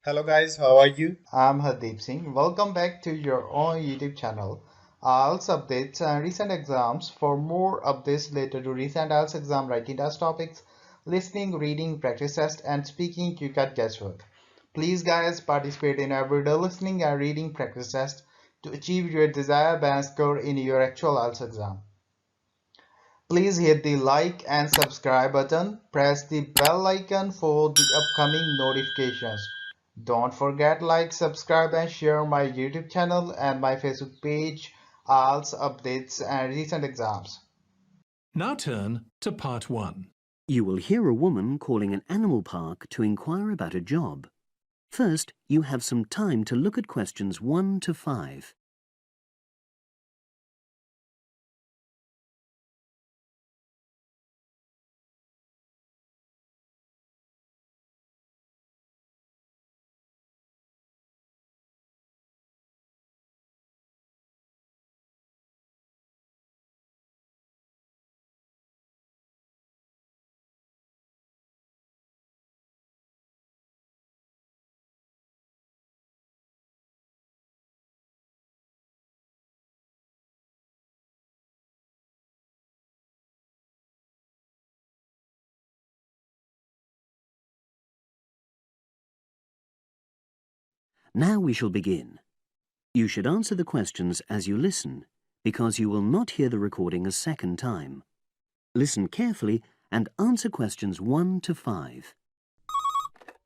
Hello guys, how are you? I'm Hardeep Singh. Welcome back to your own YouTube channel. IELTS updates and recent exams. For more updates related to recent IELTS exam writing test topics, listening, reading, practice test, and speaking, you got guesswork. Please, guys, participate in everyday listening and reading practice test to achieve your desired band score in your actual IELTS exam. Please hit the like and subscribe button. Press the bell icon for the upcoming notifications. Don't forget like, subscribe and share my YouTube channel and my Facebook page, IELTS updates and recent exams. Now turn to part 1. You will hear a woman calling an animal park to inquire about a job. First, you have some time to look at questions 1 to 5. Now we shall begin. You should answer the questions as you listen, because you will not hear the recording a second time. Listen carefully and answer questions 1 to 5.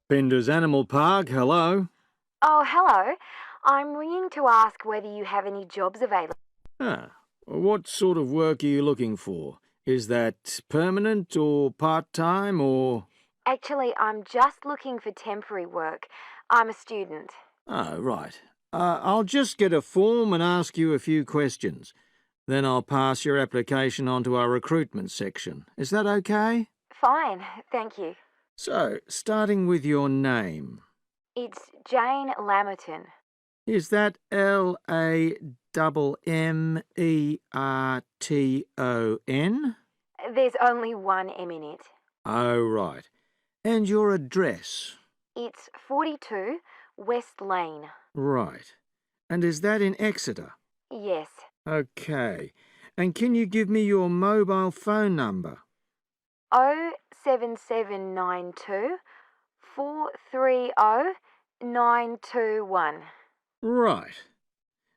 Bender's Animal Park, hello. Oh, hello. I'm ringing to ask whether you have any jobs available. What sort of work are you looking for? Is that permanent or part-time or... Actually, I'm just looking for temporary work. I'm a student. Oh, right. I'll just get a form and ask you a few questions. Then I'll pass your application on to our recruitment section. Is that okay? Fine, thank you. So, starting with your name. It's Jane Lammerton. Is that Lammerton? There's only one M in it. Oh, right. And your address? It's 42 West Lane. Right. And is that in Exeter? Yes. Okay. And can you give me your mobile phone number? 07792 430 921. Right.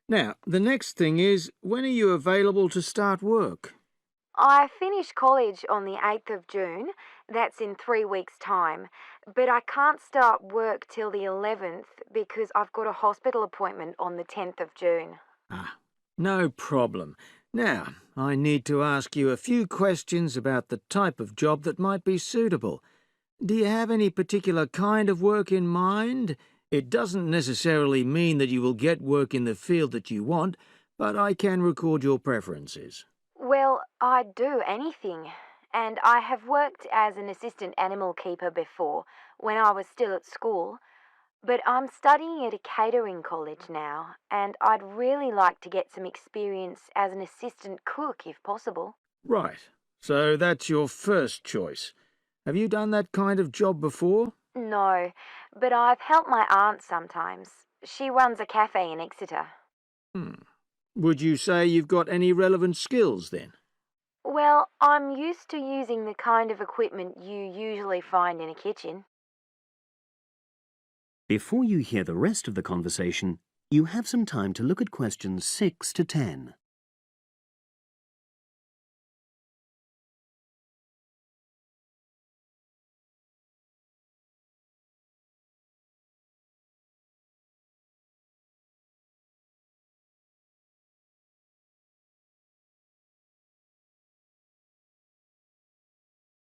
Now, the next thing is, when are you available to start work? I finish college on the 8th of June. That's in 3 weeks' time. But I can't start work till the 11th because I've got a hospital appointment on the 10th of June. No problem. Now, I need to ask you a few questions about the type of job that might be suitable. Do you have any particular kind of work in mind? It doesn't necessarily mean that you will get work in the field that you want, but I can record your preferences. Well, I'd do anything. And I have worked as an assistant animal keeper before, when I was still at school. But I'm studying at a catering college now, and I'd really like to get some experience as an assistant cook if possible. Right. So that's your first choice. Have you done that kind of job before? No, but I've helped my aunt sometimes. She runs a cafe in Exeter. Would you say you've got any relevant skills then? Well, I'm used to using the kind of equipment you usually find in a kitchen. Before you hear the rest of the conversation, you have some time to look at questions 6 to 10.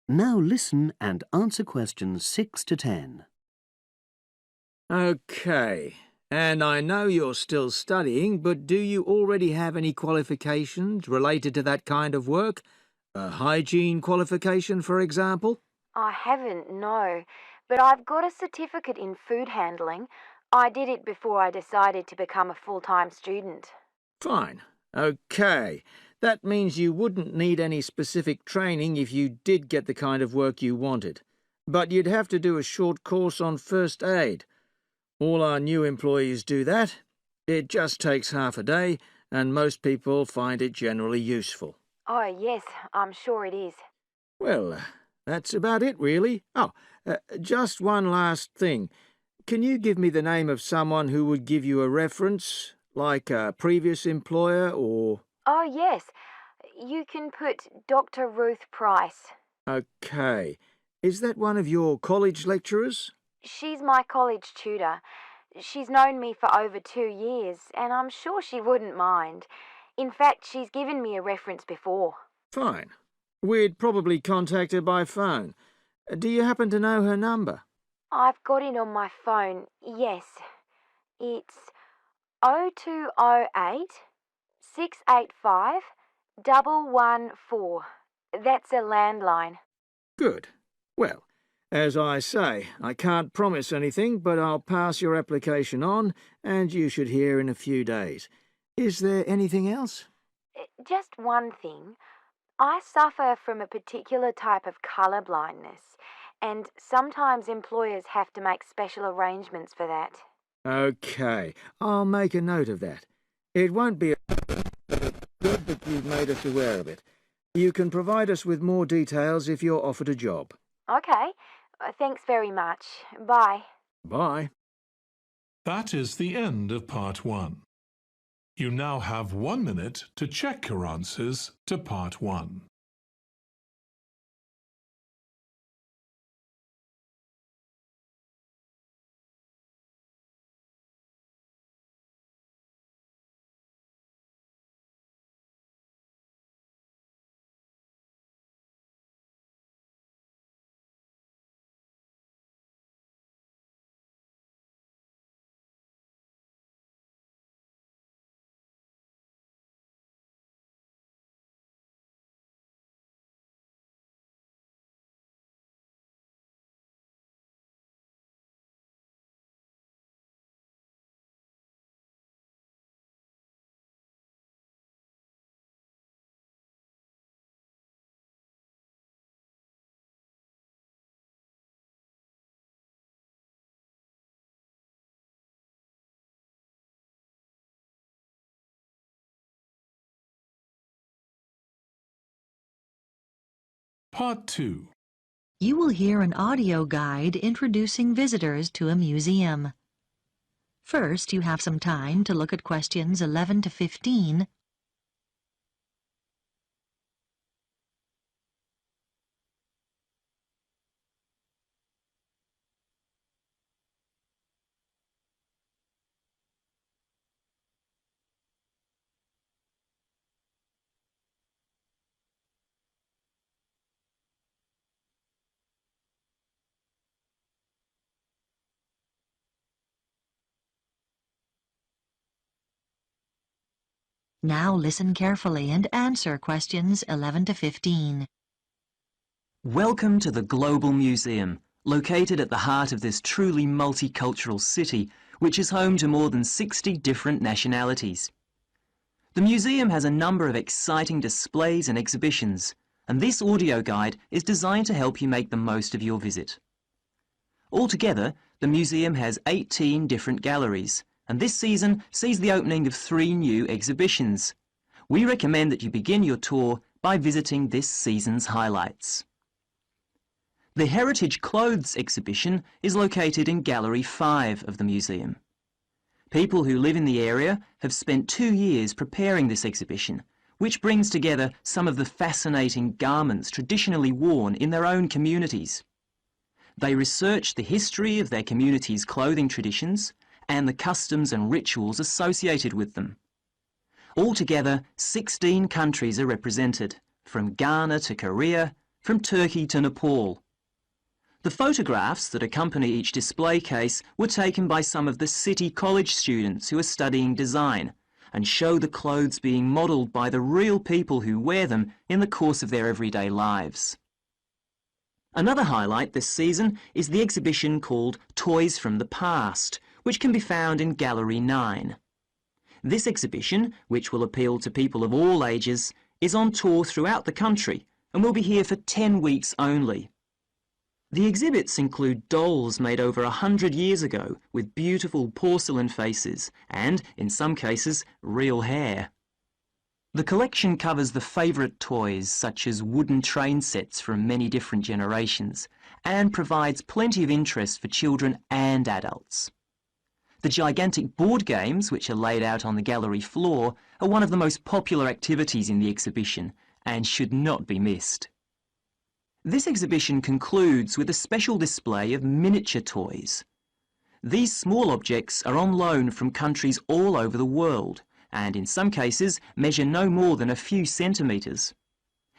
Now listen and answer questions 6 to 10. Okay. And I know you're still studying, but do you already have any qualifications related to that kind of work? A hygiene qualification, for example? I haven't, no, but I've got a certificate in food handling. I did it before I decided to become a full-time student. Fine. Okay. That means you wouldn't need any specific training if you did get the kind of work you wanted. But you'd have to do a short course on first aid. All our new employees do that. It just takes half a day, and most people find it generally useful. Oh, yes, I'm sure it is. Well, that's about it, really. Oh, just one last thing. Can you give me the name of someone who would give you a reference, like a previous employer or... Oh, yes. You can put Dr. Ruth Price. OK. Is that one of your college lecturers? She's my college tutor. She's known me for over 2 years, and I'm sure she wouldn't mind. In fact, she's given me a reference before. Fine. We'd probably contact her by phone. Do you happen to know her number? I've got it on my phone, yes. It's 0208 685 114. That's a landline. Good. Well, as I say, I can't promise anything, but I'll pass your application on, and you should hear in a few days. Is there anything else? Just one thing. I suffer from a particular type of colour blindness, and sometimes employers have to make special arrangements for that. OK, I'll make a note of that. It won't be good that you've made us aware of it. You can provide us with more details if you're offered a job. OK. Thanks very much. Bye. Bye. That is the end of Part 1. You now have 1 minute to check your answers to Part 1. Part 2. You will hear an audio guide introducing visitors to a museum. First, you have some time to look at questions 11 to 15. Now listen carefully and answer questions 11 to 15. Welcome to the Global Museum, located at the heart of this truly multicultural city, which is home to more than 60 different nationalities. The museum has a number of exciting displays and exhibitions, and this audio guide is designed to help you make the most of your visit. Altogether, the museum has 18 different galleries, and this season sees the opening of 3 new exhibitions. We recommend that you begin your tour by visiting this season's highlights. The Heritage Clothes exhibition is located in Gallery 5 of the museum. People who live in the area have spent 2 years preparing this exhibition, which brings together some of the fascinating garments traditionally worn in their own communities. They research the history of their community's clothing traditions and the customs and rituals associated with them. Altogether, 16 countries are represented, from Ghana to Korea, from Turkey to Nepal. The photographs that accompany each display case were taken by some of the City College students who are studying design and show the clothes being modelled by the real people who wear them in the course of their everyday lives. Another highlight this season is the exhibition called Toys from the Past, which can be found in Gallery 9. This exhibition, which will appeal to people of all ages, is on tour throughout the country and will be here for 10 weeks only. The exhibits include dolls made over 100 years ago with beautiful porcelain faces and, in some cases, real hair. The collection covers the favourite toys such as wooden train sets from many different generations and provides plenty of interest for children and adults. The gigantic board games, which are laid out on the gallery floor, are one of the most popular activities in the exhibition and should not be missed. This exhibition concludes with a special display of miniature toys. These small objects are on loan from countries all over the world and in some cases measure no more than a few centimetres.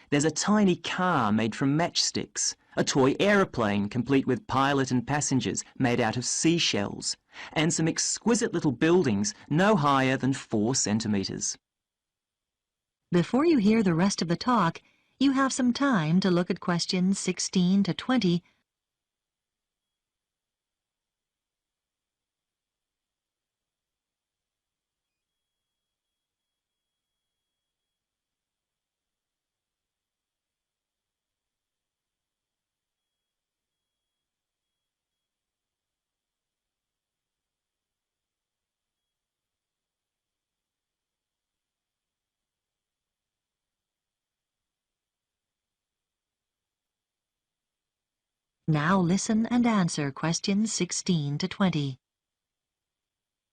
There's a tiny car made from matchsticks, a toy aeroplane complete with pilot and passengers made out of seashells, and some exquisite little buildings no higher than 4 centimetres. Before you hear the rest of the talk, you have some time to look at questions 16 to 20. Now listen and answer questions 16 to 20.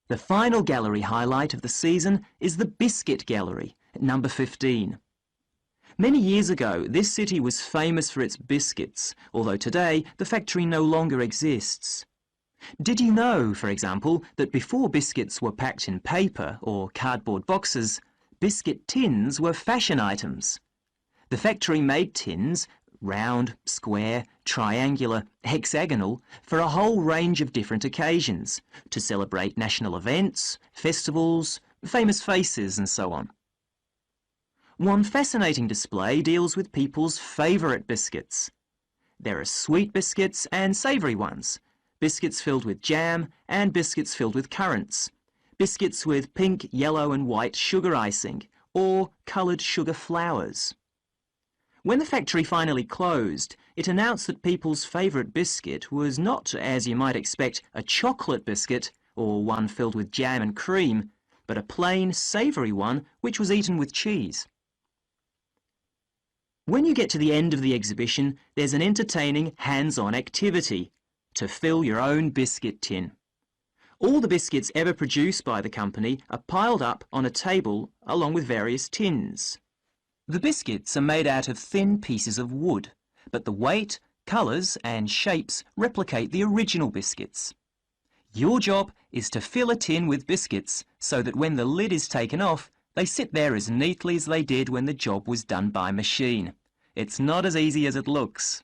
The final gallery highlight of the season is the Biscuit Gallery at number 15. Many years ago, this city was famous for its biscuits, although today the factory no longer exists. Did you know, for example, that before biscuits were packed in paper or cardboard boxes, biscuit tins were fashion items? The factory made tins, round, square, triangular, hexagonal, for a whole range of different occasions, to celebrate national events, festivals, famous faces and so on. One fascinating display deals with people's favourite biscuits. There are sweet biscuits and savoury ones, biscuits filled with jam and biscuits filled with currants, biscuits with pink, yellow and white sugar icing, or coloured sugar flowers. When the factory finally closed, it announced that people's favourite biscuit was not, as you might expect, a chocolate biscuit or one filled with jam and cream, but a plain, savoury one which was eaten with cheese. When you get to the end of the exhibition, there's an entertaining hands-on activity to fill your own biscuit tin. All the biscuits ever produced by the company are piled up on a table along with various tins. The biscuits are made out of thin pieces of wood, but the weight, colours and shapes replicate the original biscuits. Your job is to fill a tin with biscuits so that when the lid is taken off, they sit there as neatly as they did when the job was done by machine. It's not as easy as it looks.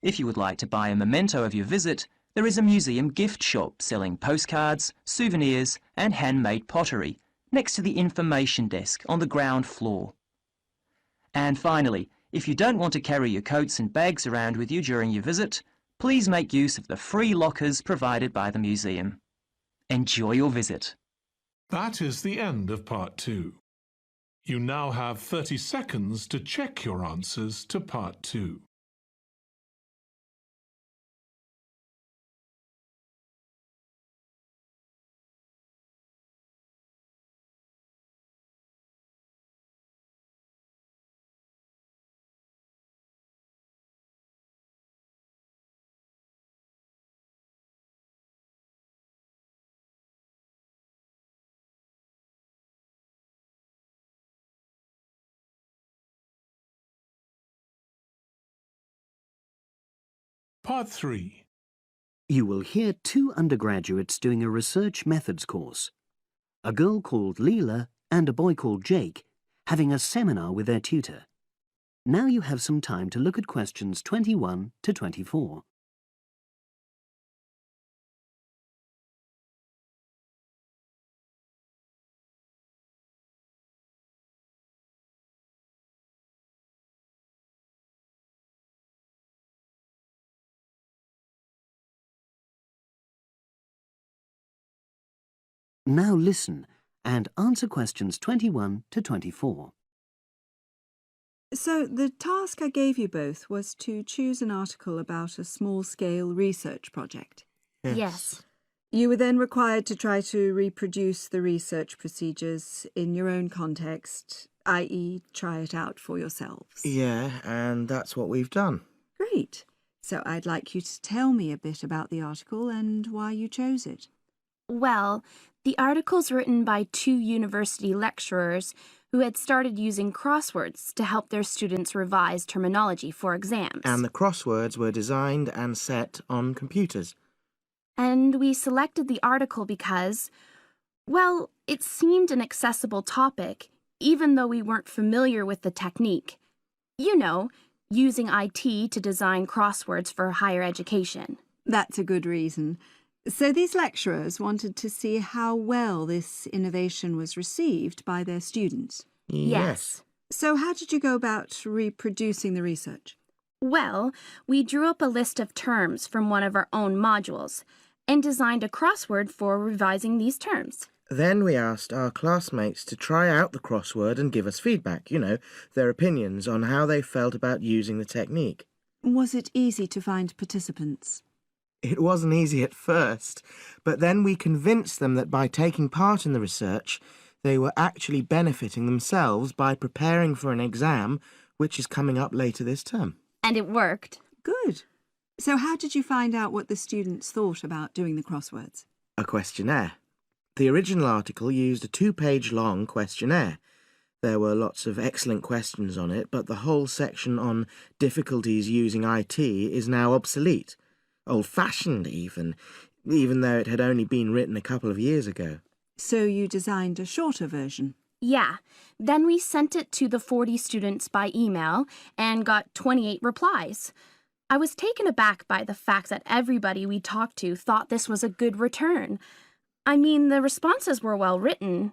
If you would like to buy a memento of your visit, there is a museum gift shop selling postcards, souvenirs and handmade pottery next to the information desk on the ground floor. And finally, if you don't want to carry your coats and bags around with you during your visit, please make use of the free lockers provided by the museum. Enjoy your visit. That is the end of Part 2. You now have 30 seconds to check your answers to Part 2. Part 3. You will hear 2 undergraduates doing a research methods course. A girl called Leela and a boy called Jake having a seminar with their tutor. Now you have some time to look at questions 21 to 24. Now listen and answer questions 21 to 24. So the task I gave you both was to choose an article about a small-scale research project. Yes. You were then required to try to reproduce the research procedures in your own context, i.e. try it out for yourselves. Yeah, and that's what we've done. Great. So I'd like you to tell me a bit about the article and why you chose it. Well, the article's written by 2 university lecturers who had started using crosswords to help their students revise terminology for exams. And the crosswords were designed and set on computers. And we selected the article because, well, it seemed an accessible topic, even though we weren't familiar with the technique. You know, using IT to design crosswords for higher education. That's a good reason. So these lecturers wanted to see how well this innovation was received by their students. Yes. So how did you go about reproducing the research? Well, we drew up a list of terms from one of our own modules and designed a crossword for revising these terms. Then we asked our classmates to try out the crossword and give us feedback, their opinions on how they felt about using the technique. Was it easy to find participants? It wasn't easy at first, but then we convinced them that by taking part in the research, they were actually benefiting themselves by preparing for an exam which is coming up later this term. And it worked. Good. So how did you find out what the students thought about doing the crosswords? A questionnaire. The original article used a 2-page long questionnaire. There were lots of excellent questions on it, but the whole section on difficulties using IT is now obsolete. Old-fashioned even though it had only been written a couple of years ago. So you designed a shorter version? Yeah. Then we sent it to the 40 students by email and got 28 replies. I was taken aback by the fact that everybody we talked to thought this was a good return. I mean, the responses were well written.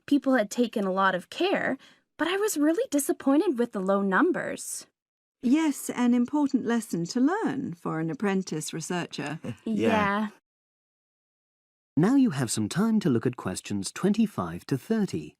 People had taken a lot of care, but I was really disappointed with the low numbers. Yes, an important lesson to learn for an apprentice researcher. Yeah. Now you have some time to look at questions 25 to 30.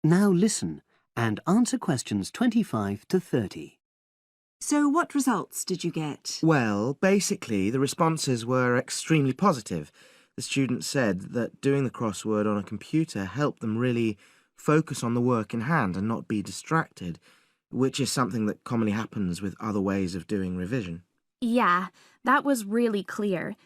Now listen and answer questions 25 to 30. So what results did you get? Well, basically, the responses were extremely positive. The students said that doing the crossword on a computer helped them really focus on the work in hand and not be distracted, which is something that commonly happens with other ways of doing revision. Yeah, that was really clear.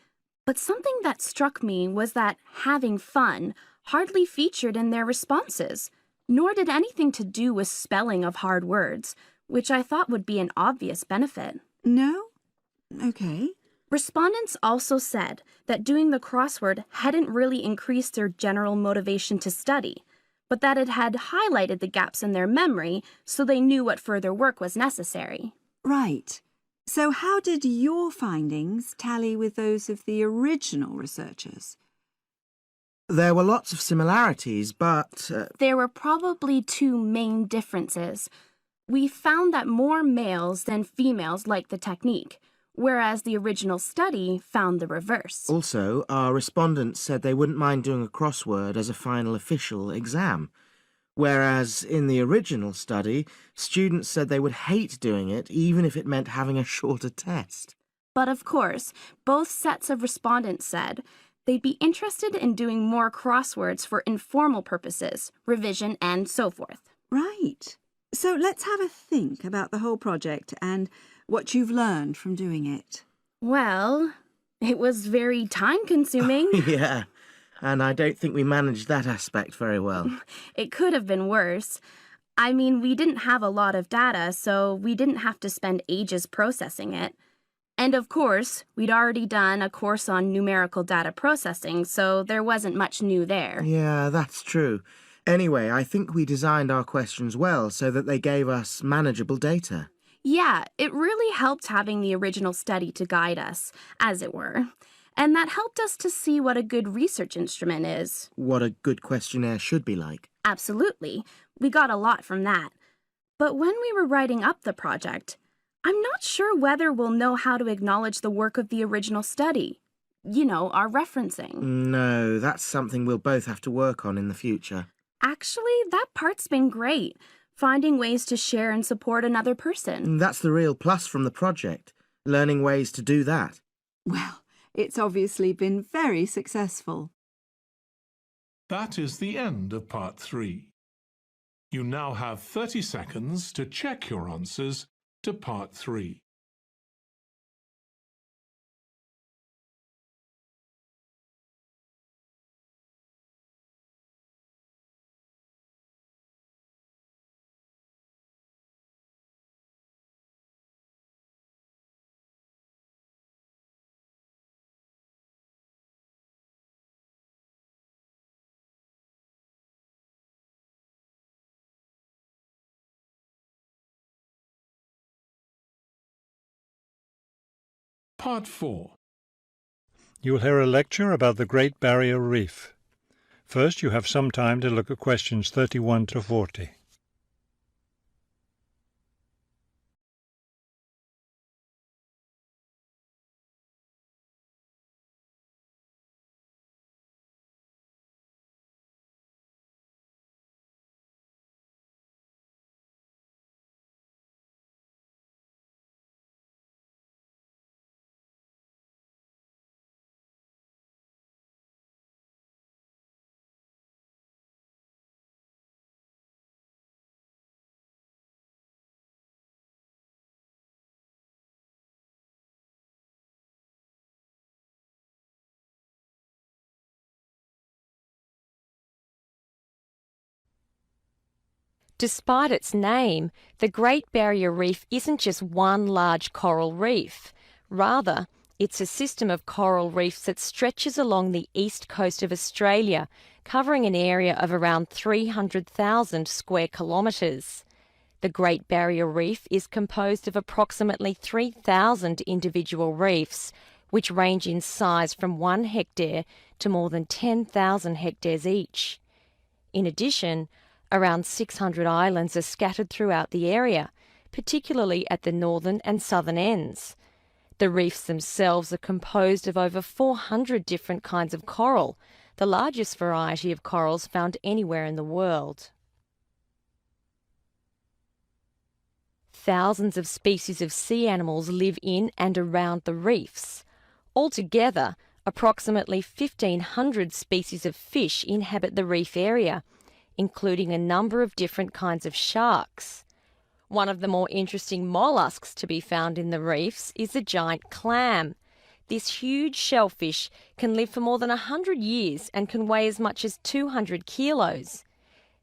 But something that struck me was that having fun hardly featured in their responses, nor did anything to do with spelling of hard words, which I thought would be an obvious benefit. No? Okay. Respondents also said that doing the crossword hadn't really increased their general motivation to study, but that it had highlighted the gaps in their memory so they knew what further work was necessary. Right. So how did your findings tally with those of the original researchers? There were lots of similarities, but... There were probably 2 main differences. We found that more males than females liked the technique, whereas the original study found the reverse. Also, our respondents said they wouldn't mind doing a crossword as a final official exam, whereas in the original study, students said they would hate doing it even if it meant having a shorter test. But of course, both sets of respondents said they'd be interested in doing more crosswords for informal purposes, revision, and so forth. Right. So let's have a think about the whole project and what you've learned from doing it. Well, it was very time-consuming. Yeah, and I don't think we managed that aspect very well. It could have been worse. I mean, we didn't have a lot of data, so we didn't have to spend ages processing it. And of course, we'd already done a course on numerical data processing, so there wasn't much new there. Yeah, that's true. Anyway, I think we designed our questions well so that they gave us manageable data. Yeah, it really helped having the original study to guide us, as it were. And that helped us to see what a good research instrument is. What a good questionnaire should be like. Absolutely. We got a lot from that. But when we were writing up the project, I'm not sure whether we'll know how to acknowledge the work of the original study. You know, our referencing. No, that's something we'll both have to work on in the future. Actually, that part's been great. Finding ways to share and support another person. That's the real plus from the project, learning ways to do that. Well, it's obviously been very successful. That is the end of part 3. You now have 30 seconds to check your answers to part 3. Part 4. You will hear a lecture about the Great Barrier Reef. First, you have some time to look at questions 31 to 40. Despite its name, the Great Barrier Reef isn't just one large coral reef. Rather, it's a system of coral reefs that stretches along the east coast of Australia, covering an area of around 300,000 square kilometres. The Great Barrier Reef is composed of approximately 3,000 individual reefs, which range in size from 1 hectare to more than 10,000 hectares each. In addition, around 600 islands are scattered throughout the area, particularly at the northern and southern ends. The reefs themselves are composed of over 400 different kinds of coral, the largest variety of corals found anywhere in the world. Thousands of species of sea animals live in and around the reefs. Altogether, approximately 1,500 species of fish inhabit the reef area, including a number of different kinds of sharks. One of the more interesting mollusks to be found in the reefs is the giant clam. This huge shellfish can live for more than 100 years and can weigh as much as 200 kilos.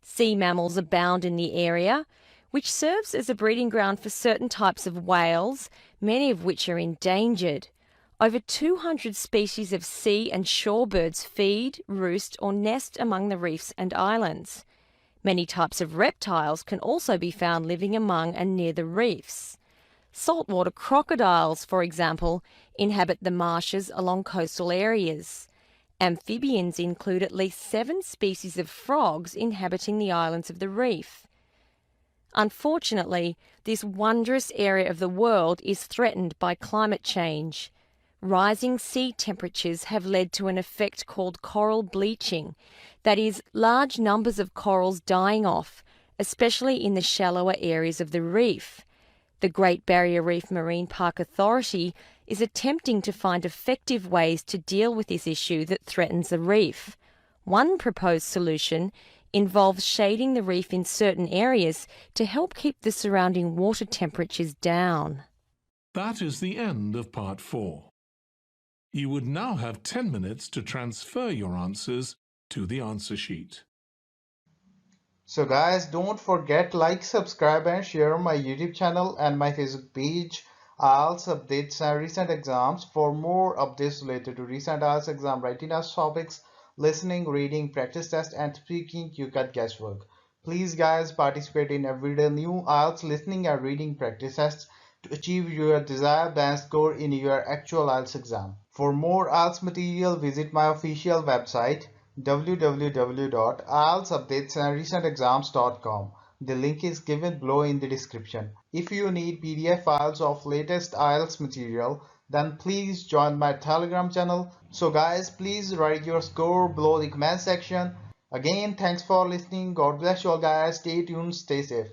Sea mammals abound in the area, which serves as a breeding ground for certain types of whales, many of which are endangered. Over 200 species of sea and shorebirds feed, roost or nest among the reefs and islands. Many types of reptiles can also be found living among and near the reefs. Saltwater crocodiles, for example, inhabit the marshes along coastal areas. Amphibians include at least 7 species of frogs inhabiting the islands of the reef. Unfortunately, this wondrous area of the world is threatened by climate change. Rising sea temperatures have led to an effect called coral bleaching, that is, large numbers of corals dying off, especially in the shallower areas of the reef. The Great Barrier Reef Marine Park Authority is attempting to find effective ways to deal with this issue that threatens the reef. One proposed solution involves shading the reef in certain areas to help keep the surrounding water temperatures down. That is the end of part 4. You would now have 10 minutes to transfer your answers to the answer sheet. So guys, don't forget like, subscribe and share my YouTube channel and my Facebook page. IELTS updates and recent exams. For more updates related to recent IELTS exam writing test topics, listening, reading, practice test, and speaking, you got guesswork. Please guys participate in everyday new IELTS listening and reading practice tests to achieve your desired band score in your actual IELTS exam. For more IELTS material, visit my official website www.ieltsupdatesandrecentexams.com. The link is given below in the description. If you need PDF files of latest IELTS material, then please join my Telegram channel. So guys, please write your score below the comment section. Again, thanks for listening. God bless you all guys. Stay tuned, stay safe.